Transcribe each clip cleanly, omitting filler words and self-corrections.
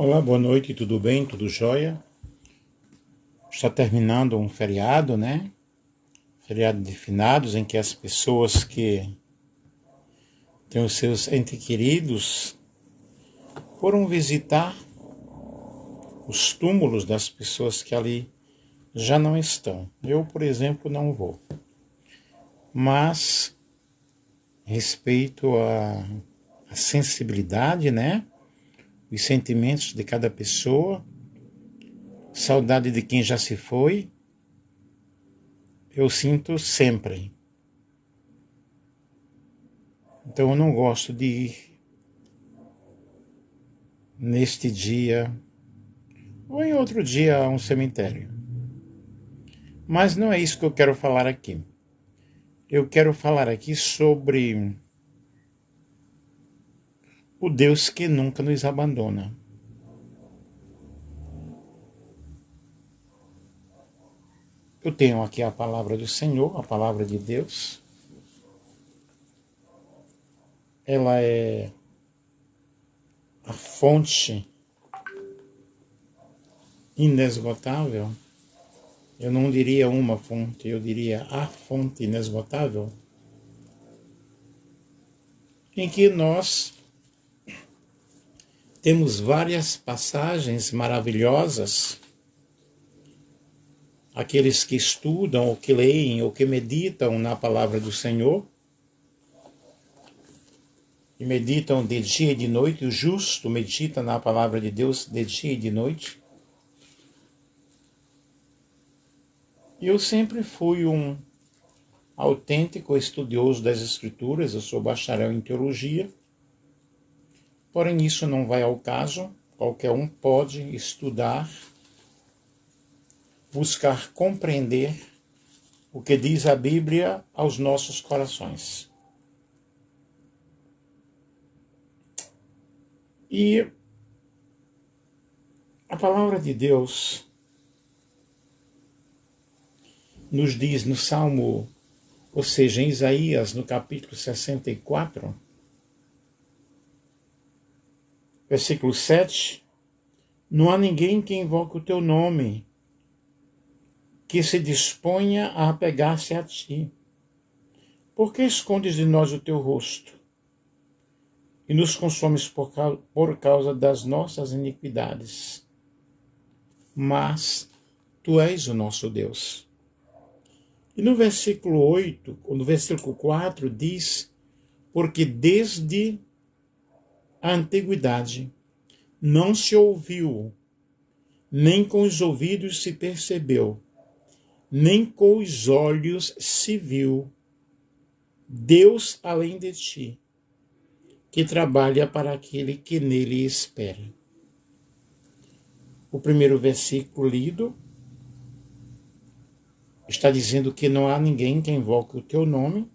Olá, boa noite, tudo bem? Tudo jóia? Está terminando um feriado, né? Feriado de finados, em que as pessoas que têm os seus entes queridos foram visitar os túmulos das pessoas que ali já não estão. Eu, por exemplo, não vou. Mas respeito a sensibilidade, né? Os sentimentos de cada pessoa, saudade de quem já se foi, eu sinto sempre. Então eu não gosto de ir neste dia ou em outro dia a um cemitério. Mas não é isso que eu quero falar aqui. Eu quero falar aqui sobre o Deus que nunca nos abandona. Eu tenho aqui a palavra do Senhor, a palavra de Deus. Ela é a fonte inesgotável. Eu não diria uma fonte, eu diria a fonte inesgotável, em que nós temos várias passagens maravilhosas. Aqueles que estudam, ou que leem, ou que meditam na palavra do Senhor, e meditam de dia e de noite, o justo medita na palavra de Deus de dia e de noite. Eu sempre fui um autêntico estudioso das Escrituras, eu sou bacharel em teologia, porém isso não vai ao caso, qualquer um pode estudar, buscar compreender o que diz a Bíblia aos nossos corações. E a palavra de Deus nos diz no Salmo, ou seja, em Isaías, no capítulo 64, versículo 7, não há ninguém que invoque o teu nome, que se disponha a apegar-se a ti. Por que escondes de nós o teu rosto e nos consomes por causa das nossas iniquidades? Mas tu és o nosso Deus. E no versículo 8, ou no versículo 4, diz, porque desde a antiguidade não se ouviu, nem com os ouvidos se percebeu, nem com os olhos se viu, Deus além de ti, que trabalha para aquele que nele espera. O primeiro versículo lido está dizendo que não há ninguém que invoque o teu nome,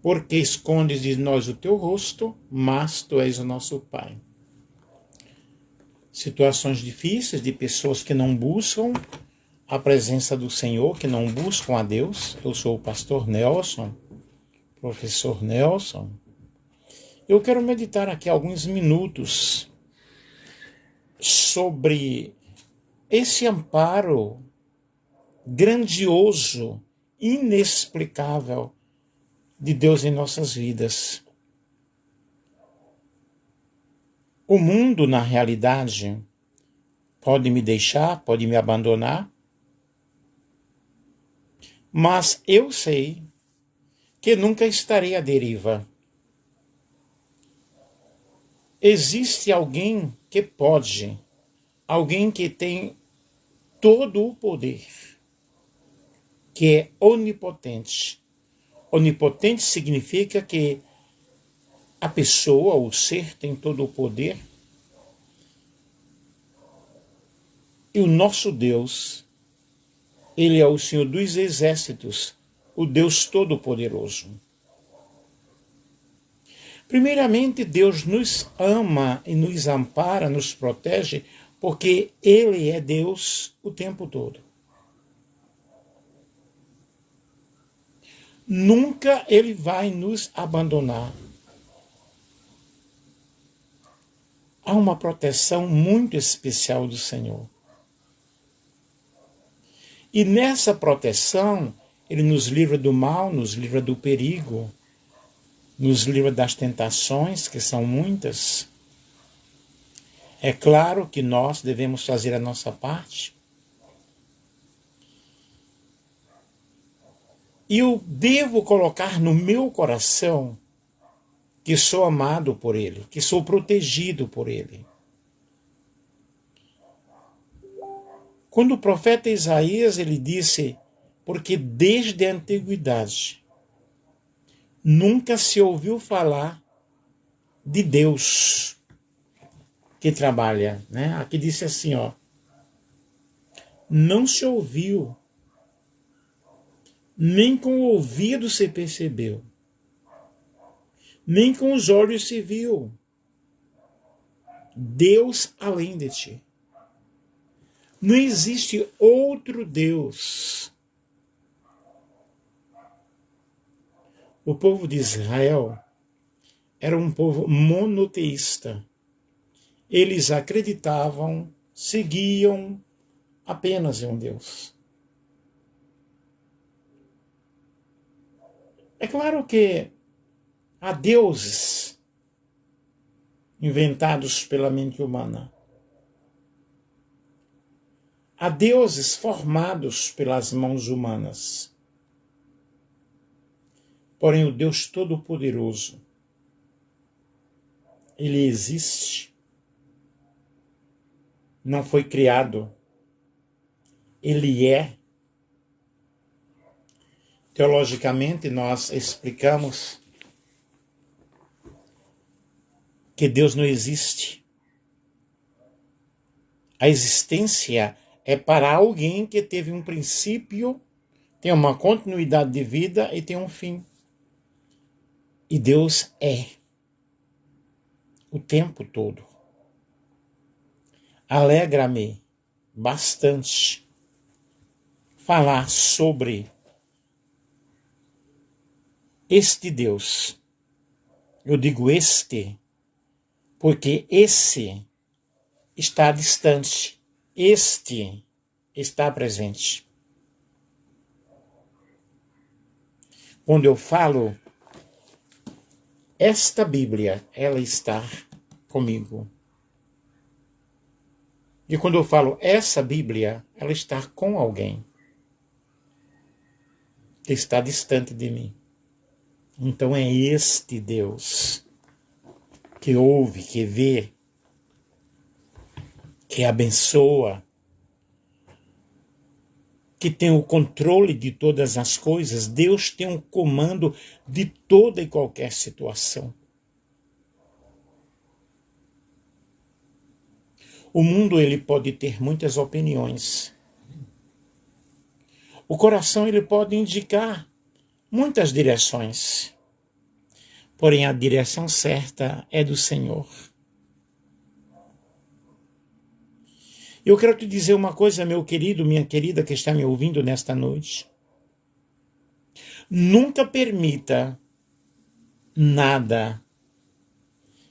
porque escondes de nós o teu rosto, mas tu és o nosso Pai. Situações difíceis de pessoas que não buscam a presença do Senhor, que não buscam a Deus. Eu sou o pastor Nelson, professor Nelson. Eu quero meditar aqui alguns minutos sobre esse amparo grandioso, inexplicável de Deus em nossas vidas. O mundo, na realidade, pode me deixar, pode me abandonar, mas eu sei que nunca estarei à deriva. Existe alguém que pode, alguém que tem todo o poder, que é onipotente. Onipotente significa que a pessoa, o ser, tem todo o poder. E o nosso Deus, ele é o Senhor dos exércitos, o Deus Todo-Poderoso. Primeiramente, Deus nos ama e nos ampara, nos protege, porque ele é Deus o tempo todo. Nunca ele vai nos abandonar. há uma proteção muito especial do Senhor. E nessa proteção, Ele nos livra do mal, nos livra do perigo, nos livra das tentações, que são muitas. É claro que nós devemos fazer a nossa parte. E eu devo colocar no meu coração que sou amado por Ele, que sou protegido por Ele. Quando o profeta Isaías, ele disse, porque desde a antiguidade nunca se ouviu falar de Deus que trabalha, né? Aqui disse assim, ó, não se ouviu, nem com o ouvido se percebeu, nem com os olhos se viu Deus além de ti. Não existe outro Deus. O povo de Israel era um povo monoteísta. Eles acreditavam, seguiam apenas em um Deus. É claro que há deuses inventados pela mente humana. Há deuses formados pelas mãos humanas. Porém, o Deus Todo-Poderoso, Ele existe. Não foi criado. Ele é. Teologicamente, nós explicamos que Deus não existe. A existência é para alguém que teve um princípio, tem uma continuidade de vida e tem um fim. E Deus é o tempo todo. Alegra-me bastante falar sobre este Deus. Eu digo este, porque esse está distante, este está presente. Quando eu falo, esta Bíblia, ela está comigo. E quando eu falo essa Bíblia, ela está com alguém que está distante de mim. Então é este Deus que ouve, que vê, que abençoa, que tem o controle de todas as coisas. Deus tem um comando de toda e qualquer situação. O mundo, ele pode ter muitas opiniões. O coração, ele pode indicar muitas direções. Porém, a direção certa é do Senhor. Eu quero te dizer uma coisa, meu querido, minha querida, que está me ouvindo nesta noite. Nunca permita nada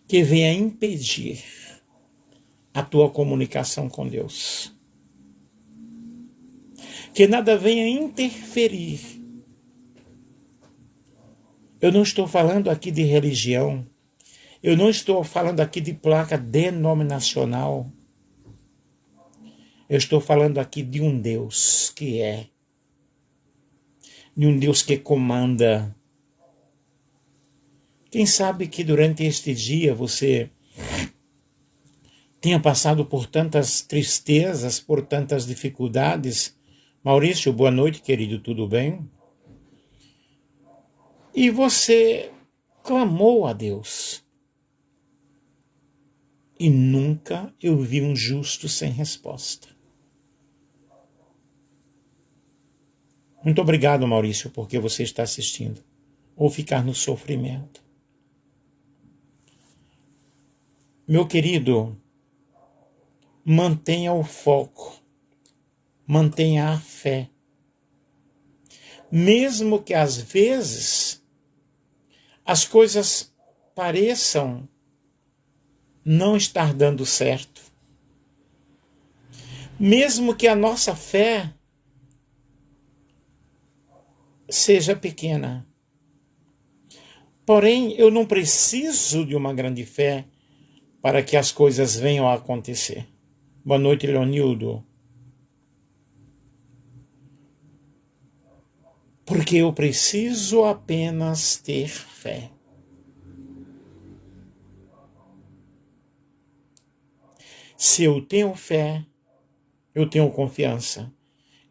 que venha impedir a tua comunicação com Deus. Que nada venha interferir. Eu não estou falando aqui de religião. Eu não estou falando aqui de placa denominacional. Eu estou falando aqui de um Deus que é. De um Deus que comanda. Quem sabe que durante este dia você tenha passado por tantas tristezas, por tantas dificuldades. Maurício, boa noite, querido, tudo bem? E você clamou a Deus. E nunca eu vi um justo sem resposta. Muito obrigado, Maurício, porque você está assistindo. Ou ficar no sofrimento. Meu querido, mantenha o foco. Mantenha a fé. Mesmo que às vezes as coisas pareçam não estar dando certo. Mesmo que a nossa fé seja pequena. Porém, eu não preciso de uma grande fé para que as coisas venham a acontecer. Boa noite, Leonildo. Porque eu preciso apenas ter fé. Se eu tenho fé, eu tenho confiança.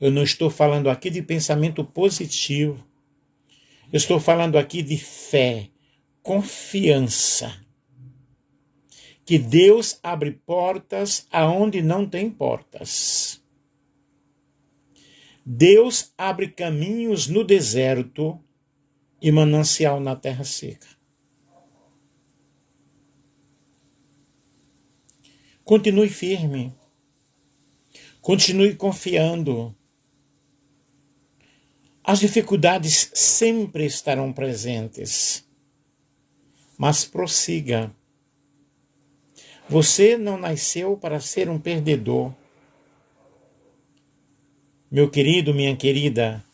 Eu não estou falando aqui de pensamento positivo. Eu estou falando aqui de fé, confiança. Que Deus abre portas aonde não tem portas. Deus abre caminhos no deserto e manancial na terra seca. Continue firme. Continue confiando. As dificuldades sempre estarão presentes. Mas prossiga. Você não nasceu para ser um perdedor. Meu querido, minha querida,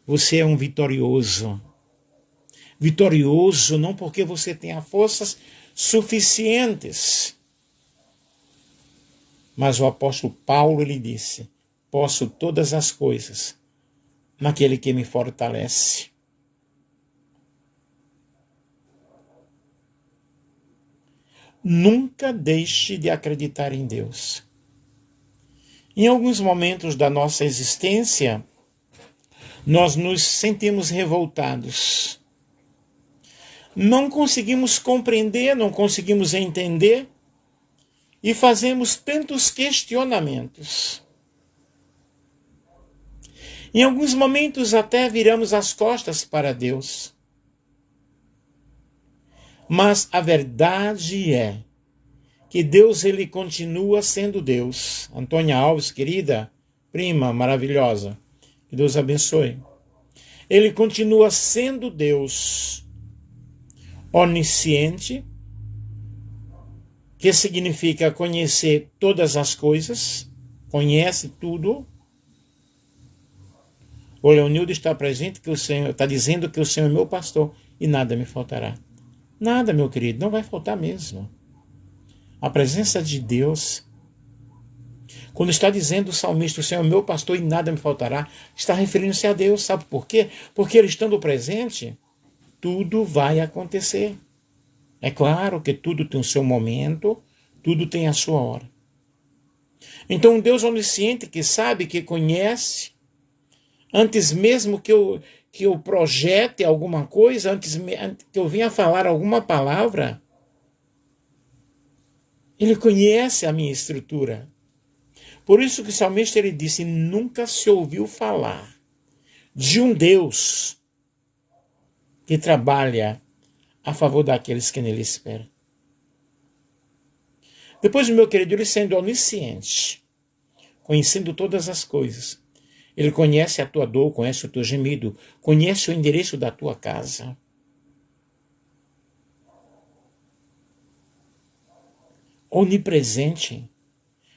você é um vitorioso. Vitorioso não porque você tenha forças suficientes. Mas o apóstolo Paulo, ele disse, posso todas as coisas naquele que me fortalece. Nunca deixe de acreditar em Deus. Em alguns momentos da nossa existência, nós nos sentimos revoltados. Não conseguimos compreender, não conseguimos entender e fazemos tantos questionamentos. Em alguns momentos até viramos as costas para Deus. Mas a verdade é que Deus, ele continua sendo Deus. Antônia Alves, querida, prima maravilhosa, que Deus abençoe. Ele continua sendo Deus, onisciente, que significa conhecer todas as coisas, conhece tudo. O Leonildo está presente, que o Senhor está dizendo que o Senhor é meu pastor e nada me faltará. Nada, meu querido, não vai faltar mesmo. A presença de Deus, quando está dizendo o salmista, o Senhor é meu pastor e nada me faltará, está referindo-se a Deus, sabe por quê? Porque ele estando presente, tudo vai acontecer. É claro que tudo tem o seu momento, tudo tem a sua hora. Então, um Deus onisciente que sabe, que conhece, antes mesmo que eu projete alguma coisa, antes que eu venha falar alguma palavra, ele conhece a minha estrutura. Por isso que o salmista ele disse, nunca se ouviu falar de um Deus que trabalha a favor daqueles que nele esperam. Depois, meu querido, ele sendo onisciente, conhecendo todas as coisas, ele conhece a tua dor, conhece o teu gemido, conhece o endereço da tua casa. Onipresente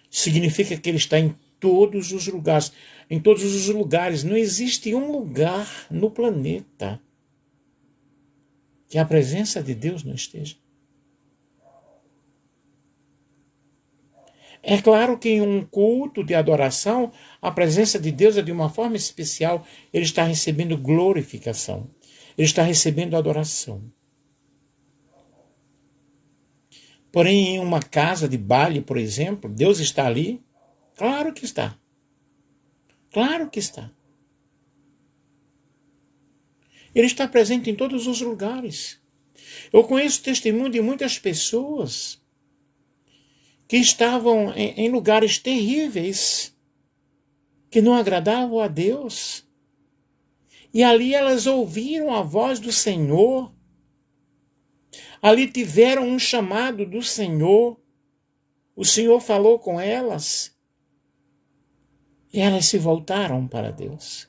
significa que ele está em todos os lugares. Em todos os lugares. Não existe um lugar no planeta que a presença de Deus não esteja. É claro que em um culto de adoração, a presença de Deus é de uma forma especial. Ele está recebendo glorificação. Ele está recebendo adoração. Porém, em uma casa de baile, por exemplo, Deus está ali? Claro que está. Claro que está. Ele está presente em todos os lugares. Eu conheço testemunho de muitas pessoas que estavam em lugares terríveis, que não agradavam a Deus. E ali elas ouviram a voz do Senhor. Ali tiveram um chamado do Senhor. O Senhor falou com elas. E elas se voltaram para Deus.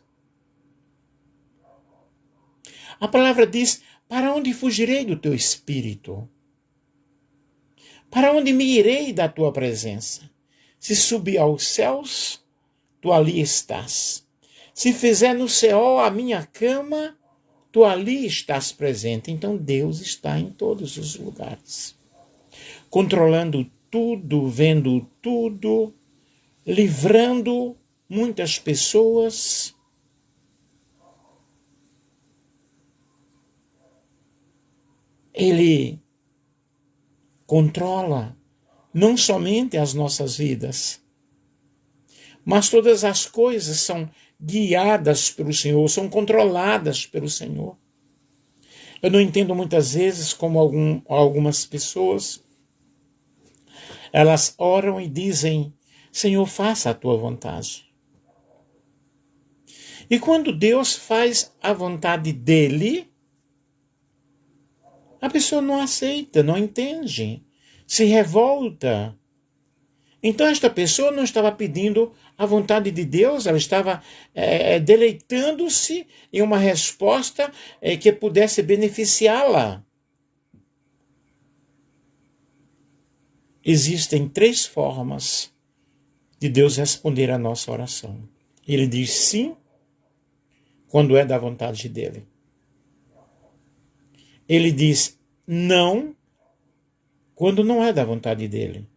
A palavra diz, para onde fugirei do teu espírito? Para onde me irei da tua presença? Se subir aos céus, tu ali estás. Se fizer no céu a minha cama, tu ali estás presente. Então Deus está em todos os lugares, controlando tudo, vendo tudo, livrando muitas pessoas. Ele controla não somente as nossas vidas, mas todas as coisas são guiadas pelo Senhor, são controladas pelo Senhor. Eu não entendo muitas vezes como algumas pessoas, elas oram e dizem: Senhor, faça a tua vontade. E quando Deus faz a vontade dele, a pessoa não aceita, não entende, se revolta. Então esta pessoa não estava pedindo a vontade de Deus, ela estava deleitando-se em uma resposta que pudesse beneficiá-la. Existem 3 formas de Deus responder à nossa oração. Ele diz sim quando é da vontade dele. Ele diz não quando não é da vontade dele.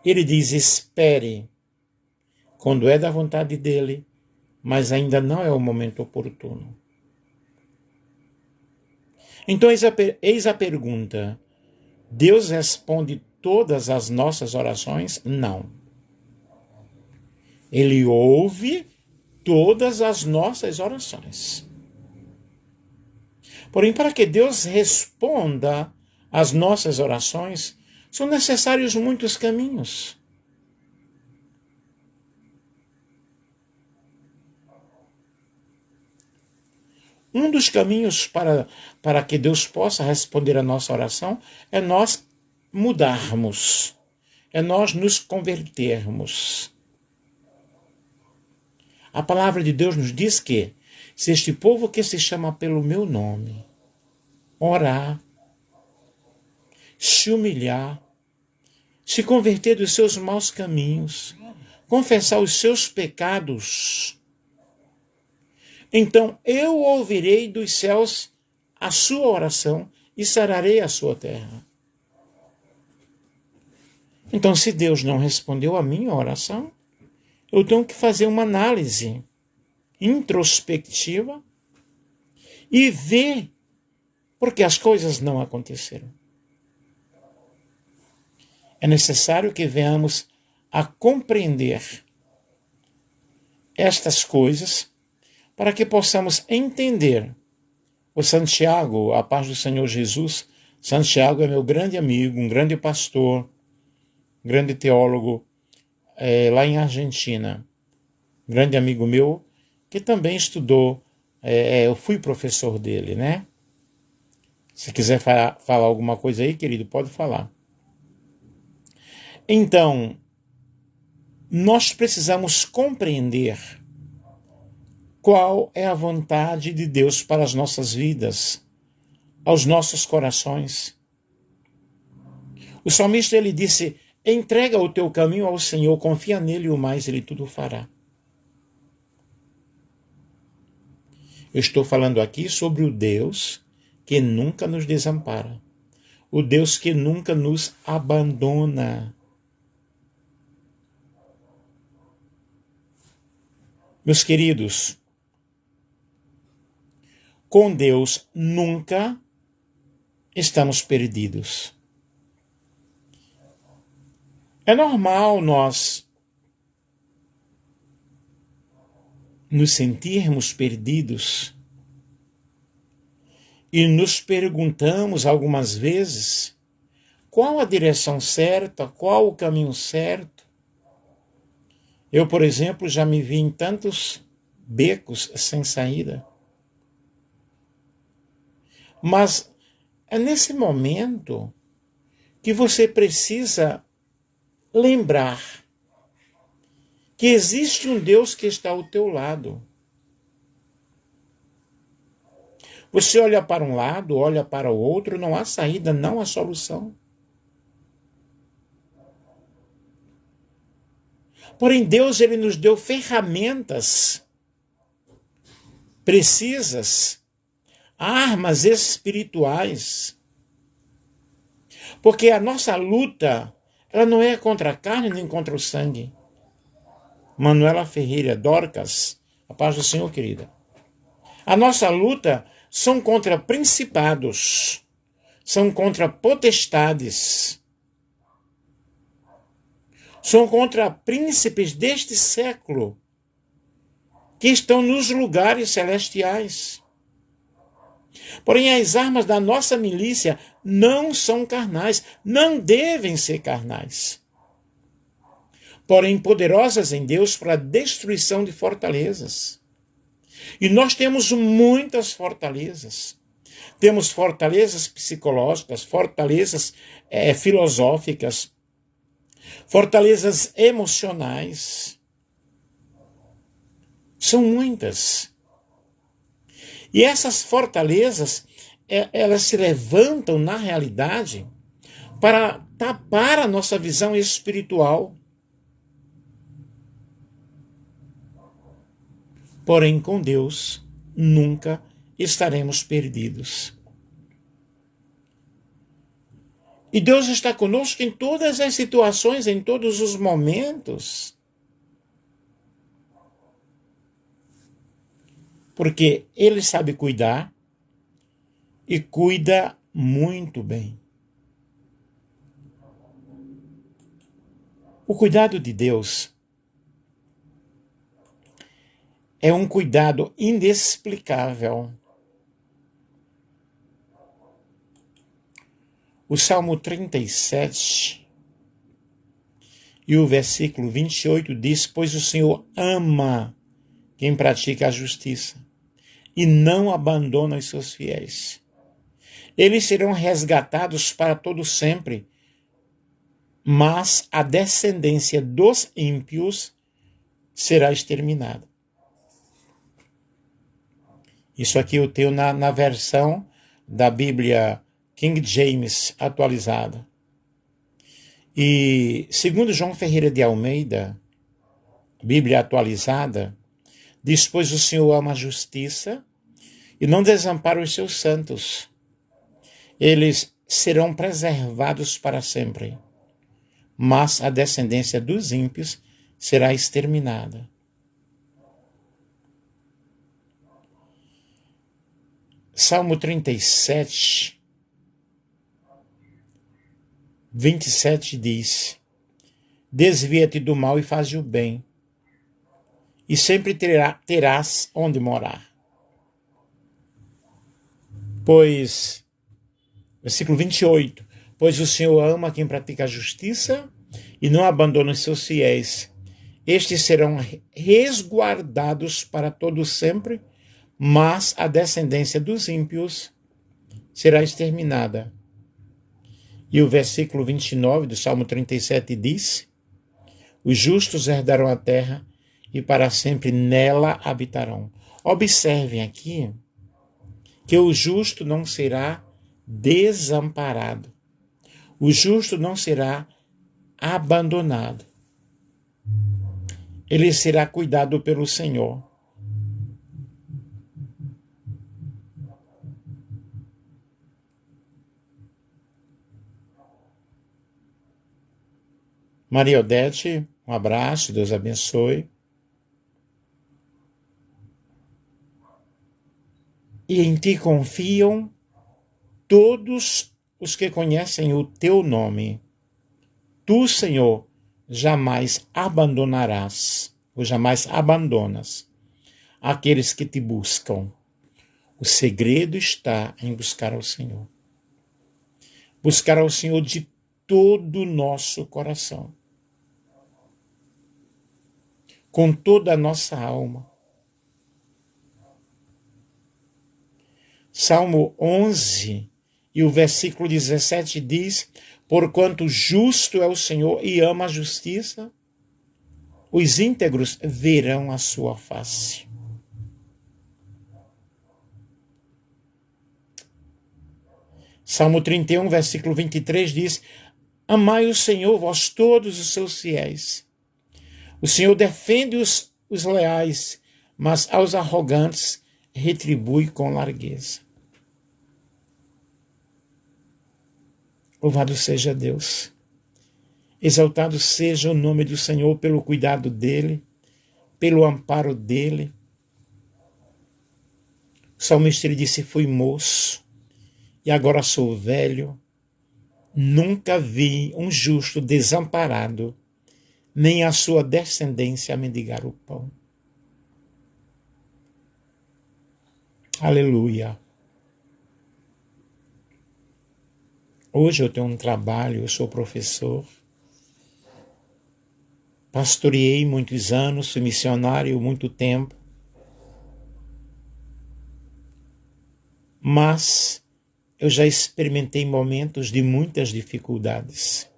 Ele diz espere quando é da vontade dele, mas ainda não é o momento oportuno. Então eis a pergunta: Deus responde todas as nossas orações? Não. Ele ouve todas as nossas orações. Porém, para que Deus responda às nossas orações, são necessários muitos caminhos. Um dos caminhos para que Deus possa responder à nossa oração é nós mudarmos, é nós nos convertermos. A palavra de Deus nos diz que se este povo que se chama pelo meu nome orar, se humilhar, se converter dos seus maus caminhos, confessar os seus pecados, então eu ouvirei dos céus a sua oração e sararei a sua terra. Então, se Deus não respondeu a minha oração, eu tenho que fazer uma análise introspectiva e ver por que as coisas não aconteceram. É necessário que venhamos a compreender estas coisas para que possamos entender. O Santiago, a paz do Senhor Jesus, Santiago é meu grande amigo, um grande pastor, grande teólogo, lá em Argentina. Grande amigo meu, que também estudou, eu fui professor dele, né? Se quiser falar alguma coisa aí, querido, pode falar. Então, nós precisamos compreender qual é a vontade de Deus para as nossas vidas, aos nossos corações. O salmista, ele disse: entrega o teu caminho ao Senhor, confia nele e o mais ele tudo fará. Eu estou falando aqui sobre o Deus que nunca nos desampara, o Deus que nunca nos abandona. Meus queridos, com Deus nunca estamos perdidos. É normal nós nos sentirmos perdidos e nos perguntamos algumas vezes qual a direção certa, qual o caminho certo. Eu, por exemplo, já me vi em tantos becos sem saída. Mas é nesse momento que você precisa lembrar que existe um Deus que está ao teu lado. Você olha para um lado, olha para o outro, não há saída, não há solução. Porém, Deus ele nos deu ferramentas precisas, armas espirituais. Porque a nossa luta, ela não é contra a carne nem contra o sangue. Manuela Ferreira Dorcas, a paz do Senhor, querida. A nossa luta são contra principados, são contra potestades, são contra príncipes deste século, que estão nos lugares celestiais. Porém, as armas da nossa milícia não são carnais, não devem ser carnais. Porém, poderosas em Deus para a destruição de fortalezas. E nós temos muitas fortalezas. Temos fortalezas psicológicas, fortalezas filosóficas, fortalezas emocionais. São muitas. E essas fortalezas, elas se levantam na realidade para tapar a nossa visão espiritual. Porém, com Deus, nunca estaremos perdidos. E Deus está conosco em todas as situações, em todos os momentos. Porque Ele sabe cuidar e cuida muito bem. O cuidado de Deus é um cuidado inexplicável. O Salmo 37 e o versículo 28 diz: pois o Senhor ama quem pratica a justiça e não abandona os seus fiéis. Eles serão resgatados para todo sempre, mas a descendência dos ímpios será exterminada. Isso aqui eu tenho na versão da Bíblia King James atualizada. E segundo João Ferreira de Almeida, Bíblia atualizada, diz: pois o Senhor ama a justiça e não desampara os seus santos. Eles serão preservados para sempre, mas a descendência dos ímpios será exterminada. Salmo 37, 27 diz: desvia-te do mal e faze o bem, e sempre terás onde morar. Pois, versículo 28, pois o Senhor ama quem pratica a justiça e não abandona os seus fiéis. Estes serão resguardados para todo sempre, mas a descendência dos ímpios será exterminada. E o versículo 29 do Salmo 37 diz: os justos herdarão a terra e para sempre nela habitarão. Observem aqui que o justo não será desamparado. O justo não será abandonado. Ele será cuidado pelo Senhor. Maria Odete, um abraço, Deus abençoe. E em ti confiam todos os que conhecem o teu nome. Tu, Senhor, jamais abandonarás, ou jamais abandonas, aqueles que te buscam. O segredo está em buscar ao Senhor. Buscar ao Senhor de todo o nosso coração, com toda a nossa alma. Salmo 11 e o versículo 17 diz: porquanto justo é o Senhor e ama a justiça, os íntegros verão a sua face. Salmo 31, versículo 23 diz: amai o Senhor, vós todos os seus fiéis, O Senhor defende os leais, mas aos arrogantes retribui com largueza. Louvado seja Deus. Exaltado seja o nome do Senhor pelo cuidado dele, pelo amparo dele. O salmista ele disse: fui moço e agora sou velho. Nunca vi um justo desamparado, nem a sua descendência a mendigar o pão. Aleluia. Hoje eu tenho um trabalho, eu sou professor. Pastoreei muitos anos, fui missionário muito tempo. Mas eu já experimentei momentos de muitas dificuldades.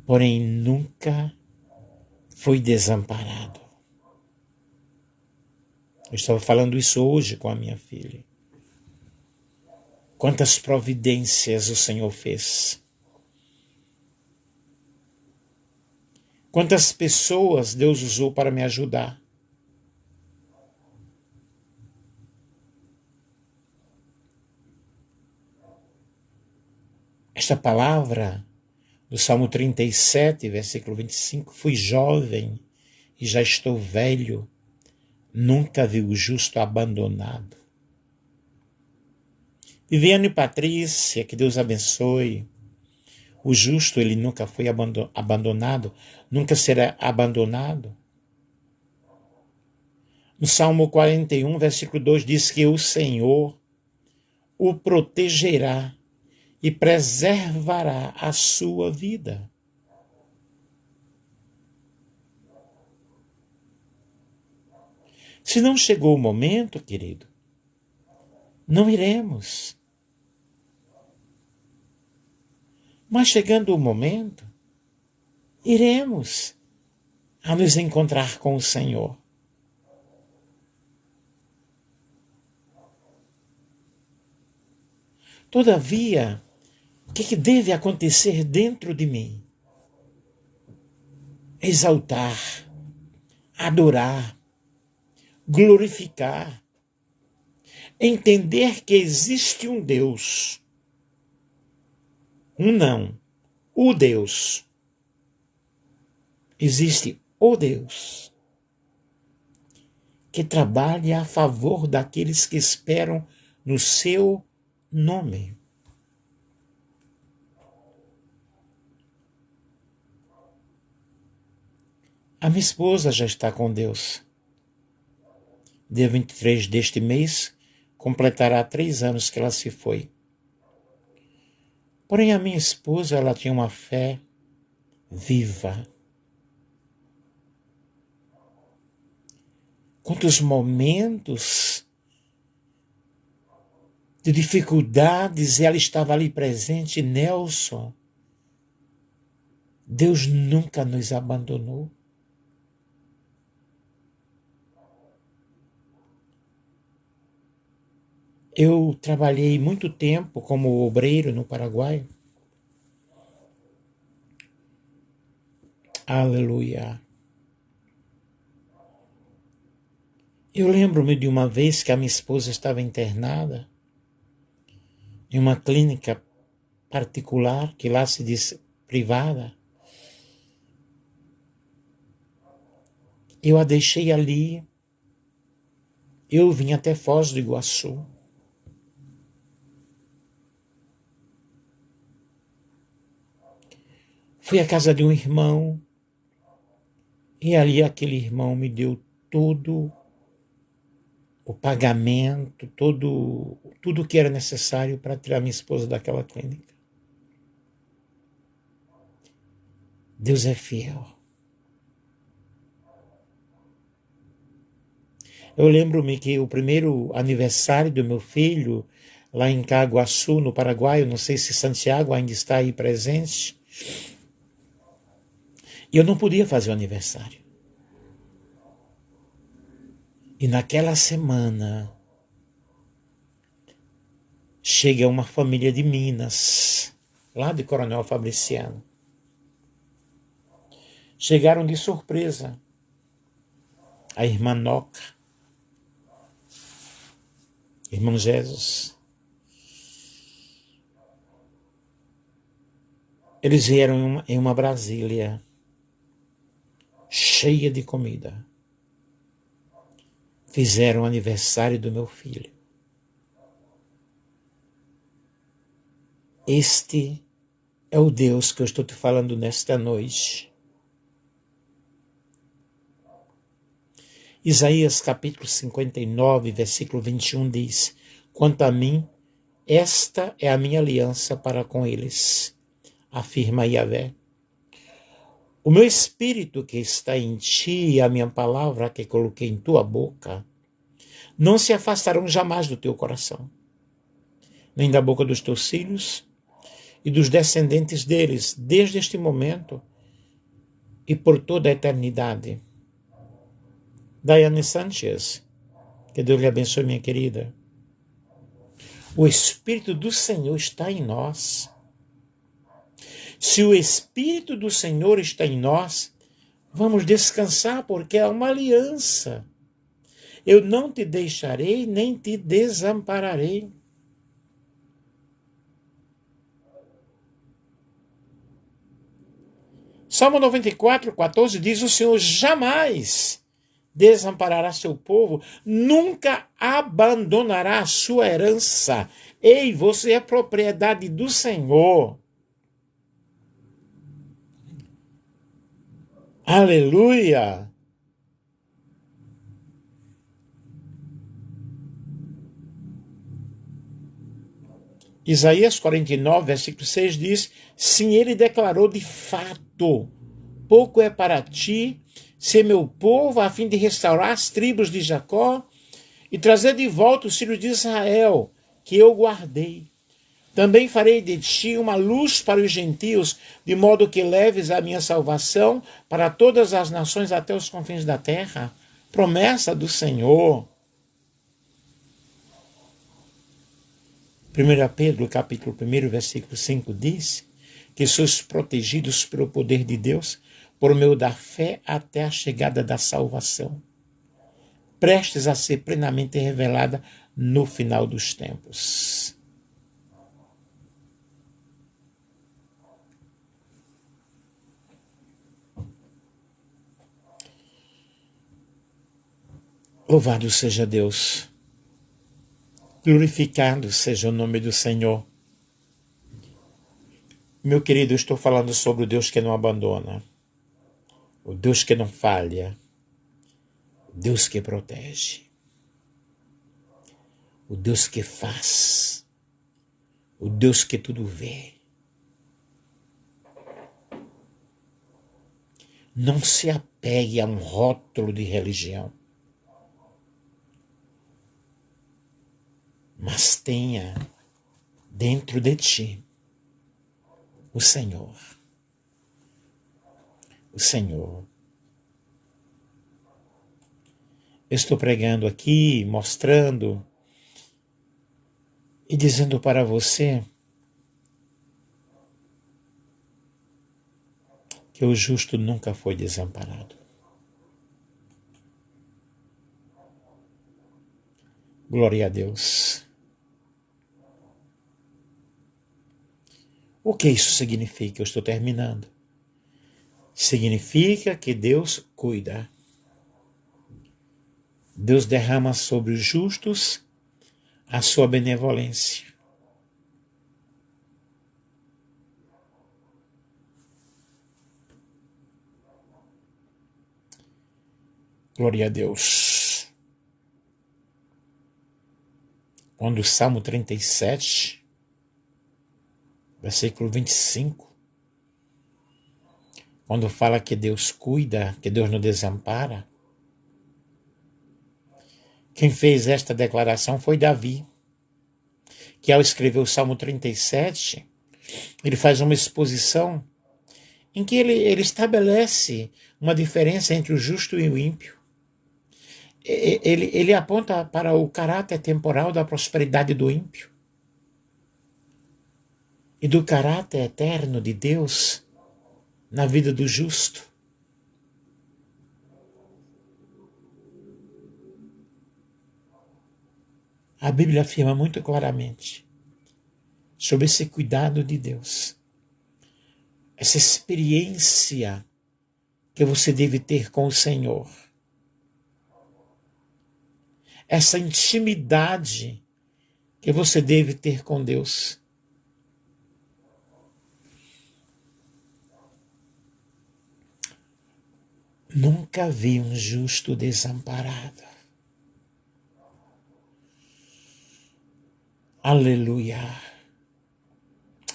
Porém, nunca fui desamparado. Eu estava falando isso hoje com a minha filha. Quantas providências o Senhor fez. Quantas pessoas Deus usou para me ajudar. Esta palavra do Salmo 37, versículo 25, fui jovem e já estou velho, nunca vi o justo abandonado. Viviane e Patrícia, que Deus abençoe. O justo, ele nunca foi abandonado, nunca será abandonado. No Salmo 41, versículo 2, diz que o Senhor o protegerá e preservará a sua vida. Se não chegou o momento, querido, não iremos. Mas chegando o momento, iremos a nos encontrar com o Senhor. Todavia, o que deve acontecer dentro de mim? Exaltar, adorar, glorificar, entender que existe um Deus, um não, o Deus. Existe o Deus que trabalha a favor daqueles que esperam no seu nome. A minha esposa já está com Deus. Dia 23 deste mês, completará 3 anos que ela se foi. Porém, a minha esposa, ela tinha uma fé viva. Quantos momentos de dificuldades ela estava ali presente, Nelson. Deus nunca nos abandonou. Eu trabalhei muito tempo como obreiro no Paraguai. Aleluia. Eu lembro-me de uma vez que a minha esposa estava internada em uma clínica particular, que lá se diz privada. Eu a deixei ali. Eu vim até Foz do Iguaçu. Fui à casa de um irmão. E ali aquele irmão me deu todo o pagamento, tudo que era necessário para tirar minha esposa daquela clínica. Deus é fiel. Eu lembro-me que o primeiro aniversário do meu filho, lá em Caguaçu, no Paraguai, eu não sei se Santiago ainda está aí presente, e eu não podia fazer o aniversário. E naquela semana, chega uma família de Minas, lá de Coronel Fabriciano. chegaram de surpresa. A irmã Noca, irmão Jesus. Eles vieram em uma Brasília cheia de comida. Fizeram o aniversário do meu filho. Este é o Deus que eu estou te falando nesta noite. Isaías capítulo 59, versículo 21 diz: quanto a mim, esta é a minha aliança para com eles, afirma Yahvé. O meu espírito que está em ti e a minha palavra que coloquei em tua boca não se afastarão jamais do teu coração, nem da boca dos teus filhos e dos descendentes deles, desde este momento e por toda a eternidade. Daiane Sanchez, que Deus lhe abençoe, minha querida. O Espírito do Senhor está em nós. Se o Espírito do Senhor está em nós, vamos descansar, porque é uma aliança. Eu não te deixarei, nem te desampararei. Salmo 94, 14 diz: o Senhor jamais desamparará seu povo, nunca abandonará a sua herança. Ei, você é propriedade do Senhor. Aleluia! Isaías 49, versículo 6 diz: sim, ele declarou de fato, pouco é para ti ser meu povo, a fim de restaurar as tribos de Jacó e trazer de volta os filhos de Israel, que eu guardei. Também farei de ti uma luz para os gentios, de modo que leves a minha salvação para todas as nações até os confins da terra. Promessa do Senhor. 1 Pedro, capítulo 1, versículo 5 diz que sois protegidos pelo poder de Deus por meio da fé até a chegada da salvação, prestes a ser plenamente revelada no final dos tempos. Louvado seja Deus, glorificado seja o nome do Senhor. Meu querido, eu estou falando sobre o Deus que não abandona, o Deus que não falha, o Deus que protege, o Deus que faz, o Deus que tudo vê. Não se apegue a um rótulo de religião, mas tenha dentro de ti o Senhor. O Senhor. Eu estou pregando aqui, mostrando e dizendo para você que o justo nunca foi desamparado. Glória a Deus. O que isso significa? Eu estou terminando. Significa que Deus cuida. Deus derrama sobre os justos a sua benevolência. Glória a Deus. Quando o Salmo 37, versículo 25, quando fala que Deus cuida, que Deus não desampara, quem fez esta declaração foi Davi, que ao escrever o Salmo 37, ele faz uma exposição em que ele estabelece uma diferença entre o justo e o ímpio. Ele aponta para o caráter temporal da prosperidade do ímpio e do caráter eterno de Deus na vida do justo. A Bíblia afirma muito claramente sobre esse cuidado de Deus, essa experiência que você deve ter com o Senhor, essa intimidade que você deve ter com Deus. Nunca vi um justo desamparado. Aleluia.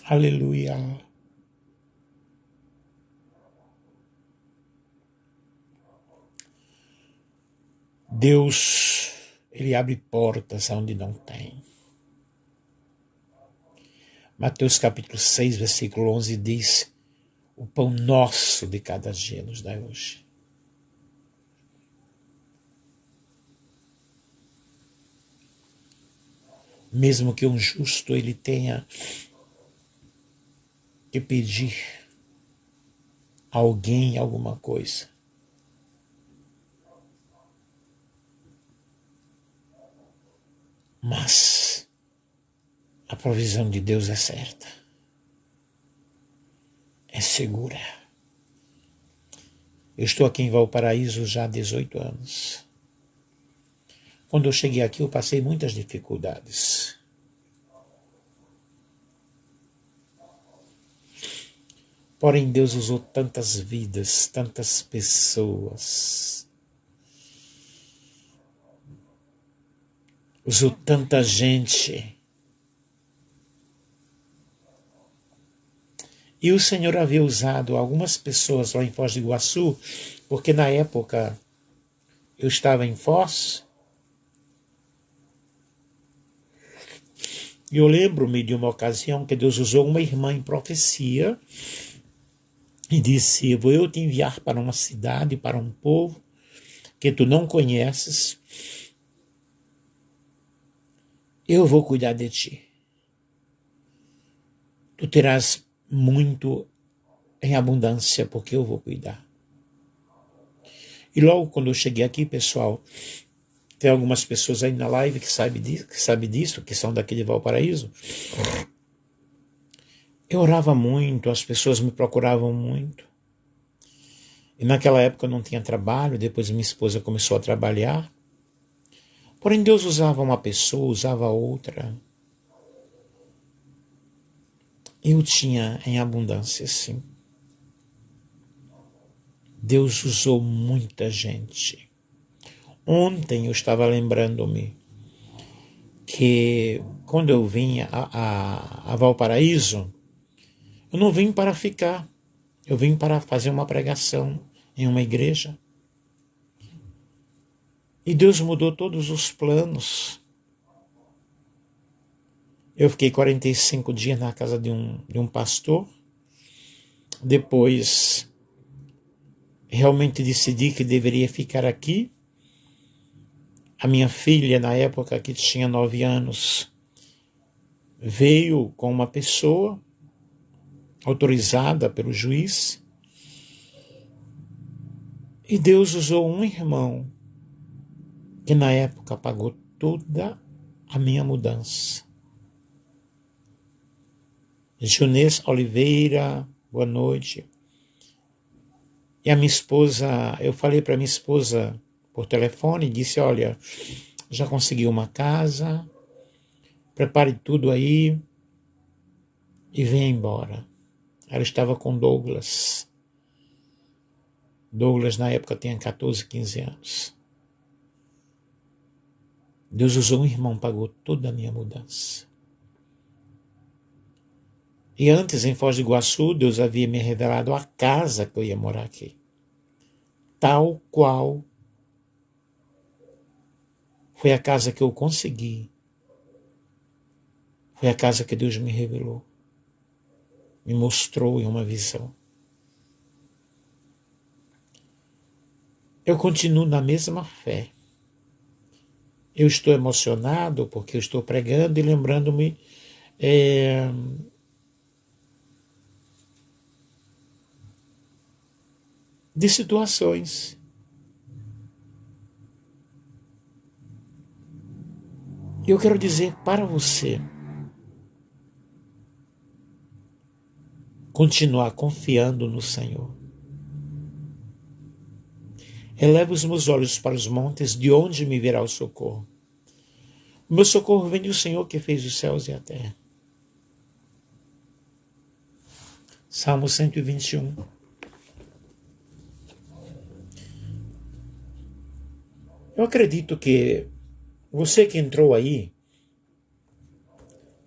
Aleluia. Deus, Ele abre portas onde não tem. Mateus capítulo 6, versículo 11 diz: o pão nosso de cada dia nos dá hoje. Mesmo que um justo ele tenha que pedir a alguém alguma coisa, mas a provisão de Deus é certa, é segura. Eu estou aqui em Valparaíso já há 18 anos. Quando eu cheguei aqui, eu passei muitas dificuldades. Porém, Deus usou tantas vidas, tantas pessoas. Usou tanta gente. E o Senhor havia usado algumas pessoas lá em Foz do Iguaçu, porque na época eu estava em Foz. E eu lembro-me de uma ocasião que Deus usou uma irmã em profecia e disse: vou eu te enviar para uma cidade, para um povo que tu não conheces. Eu vou cuidar de ti. Tu terás muito em abundância, porque eu vou cuidar. E logo quando eu cheguei aqui, pessoal, tem algumas pessoas aí na live que sabem disso, que são daqui de Valparaíso. Eu orava muito, as pessoas me procuravam muito. E naquela época eu não tinha trabalho, depois minha esposa começou a trabalhar. Porém Deus usava uma pessoa, usava outra. Eu tinha em abundância, sim. Deus usou muita gente. Ontem eu estava lembrando-me que quando eu vim a Valparaíso, eu não vim para ficar, eu vim para fazer uma pregação em uma igreja. E Deus mudou todos os planos. Eu fiquei 45 dias na casa de um pastor. Depois, realmente decidi que deveria ficar aqui. A minha filha, na época que tinha 9 anos, veio com uma pessoa autorizada pelo juiz. E Deus usou um irmão que na época pagou toda a minha mudança. Junês Oliveira, boa noite. E a minha esposa, eu falei para minha esposa por telefone, disse: olha, já consegui uma casa, prepare tudo aí e venha embora. Ela estava com Douglas. Douglas na época tinha 14, 15 anos. Deus usou um irmão, pagou toda a minha mudança. E antes, em Foz do Iguaçu, Deus havia me revelado a casa que eu ia morar aqui. Tal qual foi a casa que eu consegui. Foi a casa que Deus me revelou. Me mostrou em uma visão. Eu continuo na mesma fé. Eu estou emocionado porque eu estou pregando e lembrando-me de situações Eu quero dizer para você, continuar confiando no Senhor. Eleva os meus olhos para os montes, de onde me virá o socorro? O meu socorro vem do Senhor que fez os céus e a terra. Salmo 121. Eu acredito que você que entrou aí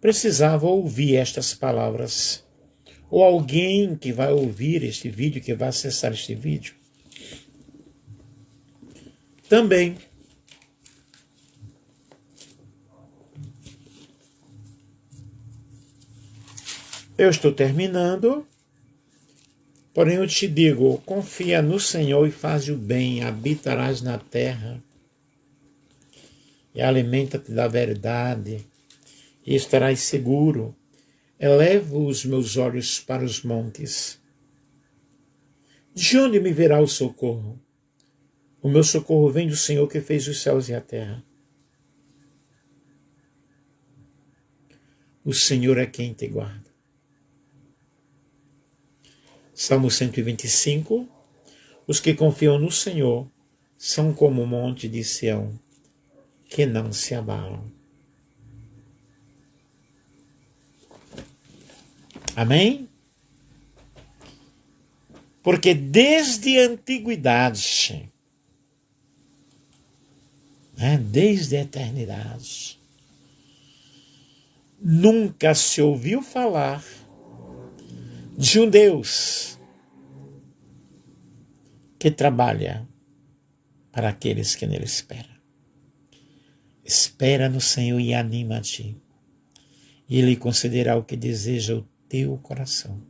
precisava ouvir estas palavras. Ou alguém que vai ouvir este vídeo, que vai acessar este vídeo. Também. Eu estou terminando, porém eu te digo, confia no Senhor e faz o bem, habitarás na terra, e alimenta-te da verdade, e estarás seguro. Elevo os meus olhos para os montes. De onde me virá o socorro? O meu socorro vem do Senhor que fez os céus e a terra. O Senhor é quem te guarda. Salmo 125. Os que confiam no Senhor são como o monte de Sião, que não se abalam. Amém? Porque desde a antiguidade, desde a eternidade, nunca se ouviu falar de um Deus que trabalha para aqueles que nele esperam. Espera no Senhor e anima-te, e Ele concederá o que deseja o teu coração.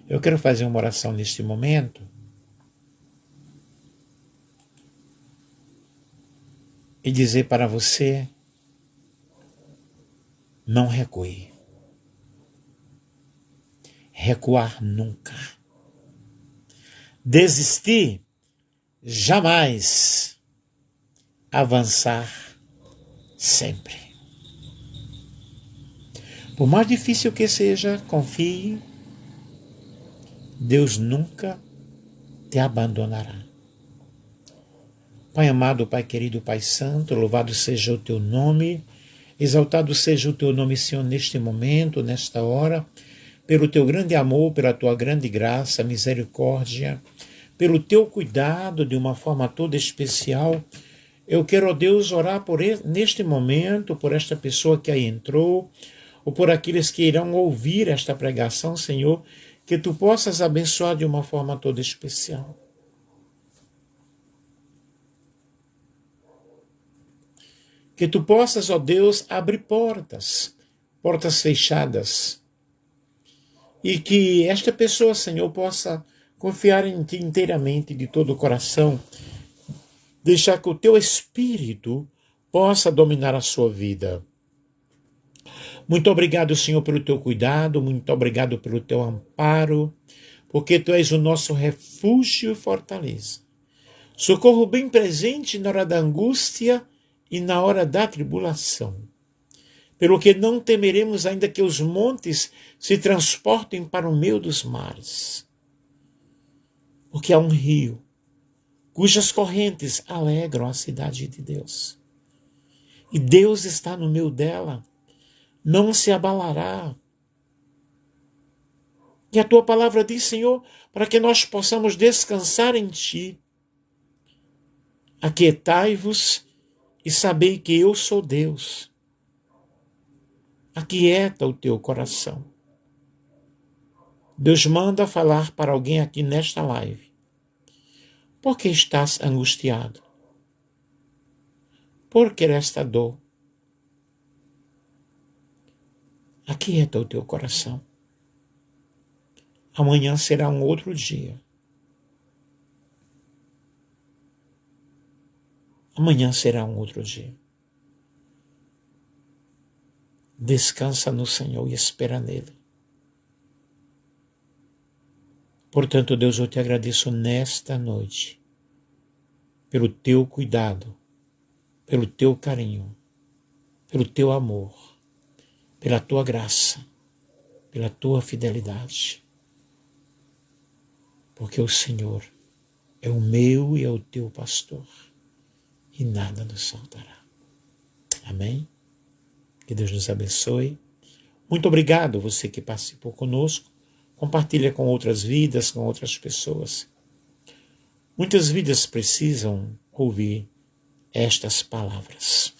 Eu quero fazer uma oração neste momento e dizer para você, não recue. Recuar nunca. Desistir jamais. Avançar sempre. Por mais difícil que seja, confie. Deus nunca te abandonará. Pai amado, Pai querido, Pai santo, louvado seja o teu nome, exaltado seja o teu nome, Senhor, neste momento, nesta hora, pelo teu grande amor, pela tua grande graça, misericórdia, pelo teu cuidado de uma forma toda especial. Eu quero, ó Deus, orar neste momento, por esta pessoa que aí entrou, ou por aqueles que irão ouvir esta pregação, Senhor, que tu possas abençoar de uma forma toda especial. Que tu possas, ó Deus, abrir portas fechadas, e que esta pessoa, Senhor, possa confiar em ti inteiramente, de todo o coração, deixar que o teu Espírito possa dominar a sua vida. Muito obrigado, Senhor, pelo teu cuidado, muito obrigado pelo teu amparo, porque tu és o nosso refúgio e fortaleza. Socorro bem presente na hora da angústia e na hora da tribulação. Pelo que não temeremos ainda que os montes se transportem para o meio dos mares. Porque há um rio cujas correntes alegram a cidade de Deus. E Deus está no meio dela, não se abalará. E a tua palavra diz, Senhor, para que nós possamos descansar em ti. Aquietai-vos e sabei que eu sou Deus. Aquieta o teu coração. Deus manda falar para alguém aqui nesta live. Por que estás angustiado? Por que esta dor? Aquieta o teu coração. Amanhã será um outro dia. Amanhã será um outro dia. Descansa no Senhor e espera nele. Portanto, Deus, eu te agradeço nesta noite pelo teu cuidado, pelo teu carinho, pelo teu amor, pela tua graça, pela tua fidelidade. Porque o Senhor é o meu e é o teu pastor, e nada nos faltará. Amém? Que Deus nos abençoe. Muito obrigado você que participou conosco. Compartilha com outras vidas, com outras pessoas. Muitas vidas precisam ouvir estas palavras.